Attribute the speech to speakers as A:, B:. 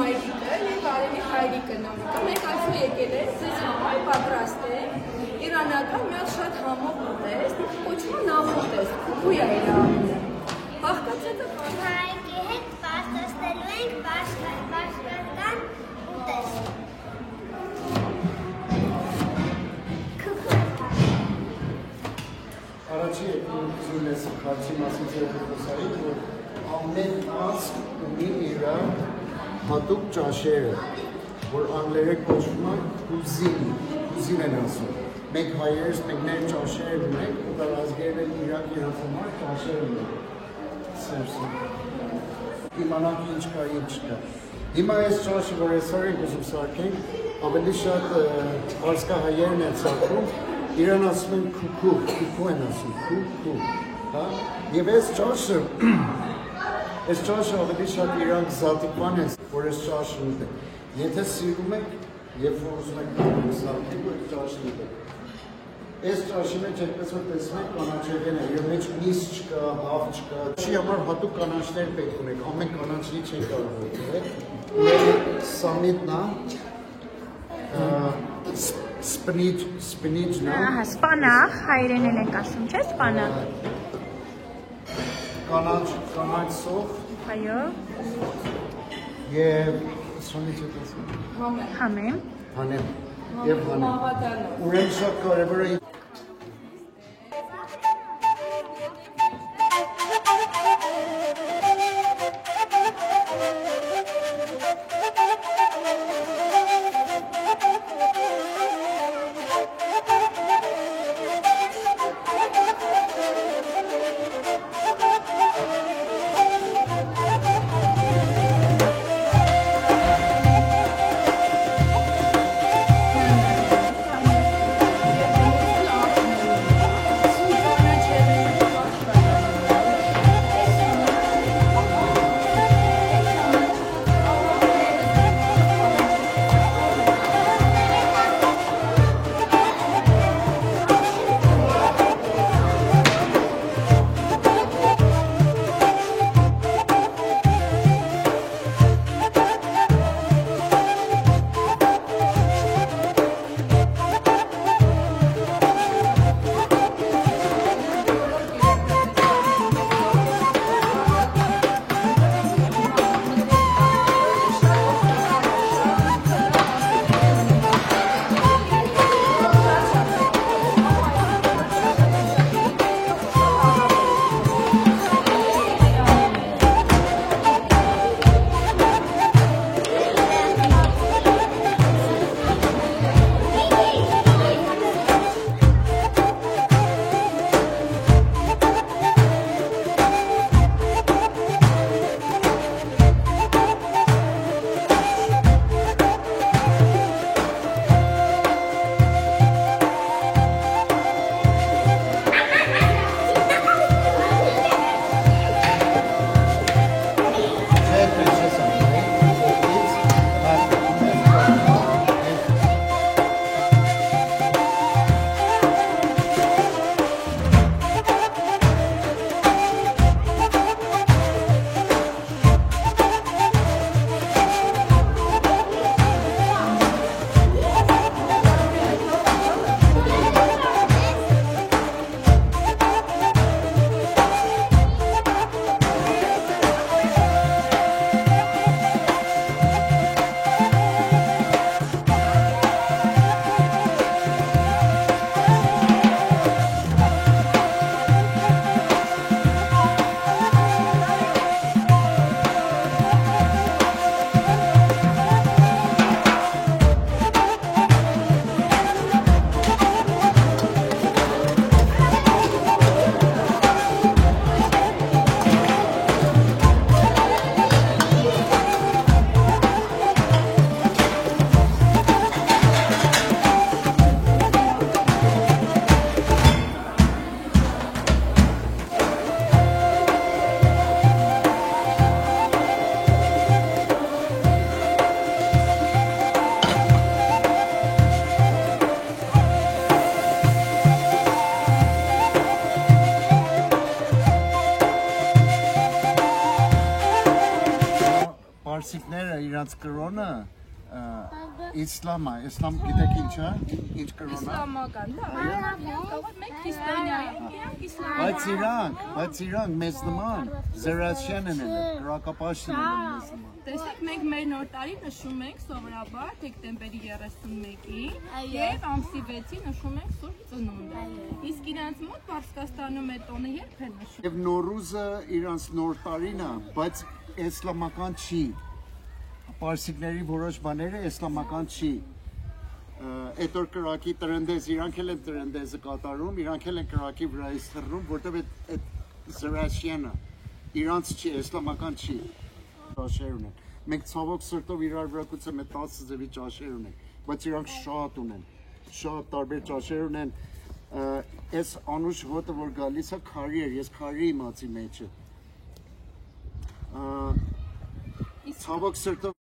A: մայրիկը եւ արևի հայրիկը նամիկը մեկ այսօր եկել է ձեզ համար պատրաստել իրանական մի հատ շատ համով ուտեստ, կոչվում է նավուտեստ, քուքույա է անունը։ Բաղկացած է
B: հայրիկի հետ պատրաստելու ենք բաշկական ուտեստ։
C: Առաջի ուզում ես խարցի մասին ձերբոսայի, որ ամեն ազգ ունի իր հատուկ ճաշերը, որ անգլերեն կոչվում է կուզին են ասում։ Մենք հայերս մեկներ ճաշեր ունենք, ուտար ազգերն են իրար համար ճաշեր ունենք։ Սերսը։ Իմանանք ինչ կա, ինչ կա։ Հիմա այս ճաշը, որ այսօր ենք ուզում սարքենք, ավելի շատ արսկահայերն են սարքում, իրան ասում են քուքու են ասում, քուքու, հա, եւ այս ճաշը ավելի շատ իրանք զատիկման են, որ այս ճաշը ուտեն, եթե սիրում եք, երբ որ ուզում եք սարքել, որ ճաշը ուտեք, այս ճաշի մեջ այդպես որ տեսնում եք կանաչեղեն է, իր մեջ միս չկա, հավ չկա, ճաշի համար հատուկ կանաչներ պետք ունեք, ամեն կանաչի չեն կարող ուտել, սամիտնա, Spinach,
D: Ահա, սպանախ, հայերենեն ենք ասում, չէ՞, սպանախ։
C: Կանաչ սոխ։
D: Այո։
C: Եվ սրանից հետ ասում։
D: Համեմ։
C: Հանեմ։ Եվ հանեմ։ Ուրեմն շատ կարևոր է Պարսիկները իրանց կրոնը իսլամա, իսլամ գիտեք ինչ է, ինչ կրոնը։
A: Իսլամական, դա մենք քրիստոնյա ենք, իրանք իսլամական։
C: Բայց իրանք մեզ նման զերացյանն են, կրակապաշտին են մեզ նման։
A: Տեսեք, մենք մեր նոր տարի նշում ենք սովորաբար դեկտեմբերի 31-ին եւ ամսի 6-ին նշում ենք Սուրբ Ծնունդը։ Իսկ իրանց մոտ Պարսկաստանում այդ տոնը երբ են նշում։
C: Եվ Նորուզը իրանց նոր տարին է, բայց իսլամական չի։ Պարսիկների որոշ բաները իսլամական չի։ Այդ օր կրակի տրնդեզ, իրանք էլ են տրնդեզը կատարում, իրանք էլ են կրակի վրայից թռնում, որտեղ այդ զրաշյանը իրանց չի, իսլամական չի։ Ճաշեր ունեն։ Մենք ցավոք սրտով իրար վրա գուցե մեկ 10 ձևի ճաշեր ունենք, բայց իրանք շատ ունեն։ Շատ տարբեր ճաշեր ունեն։ Այս անուշ հոտը որ գալիս է քարի էր, ես քարի իմացի մեջը։ Ցավոք սրտով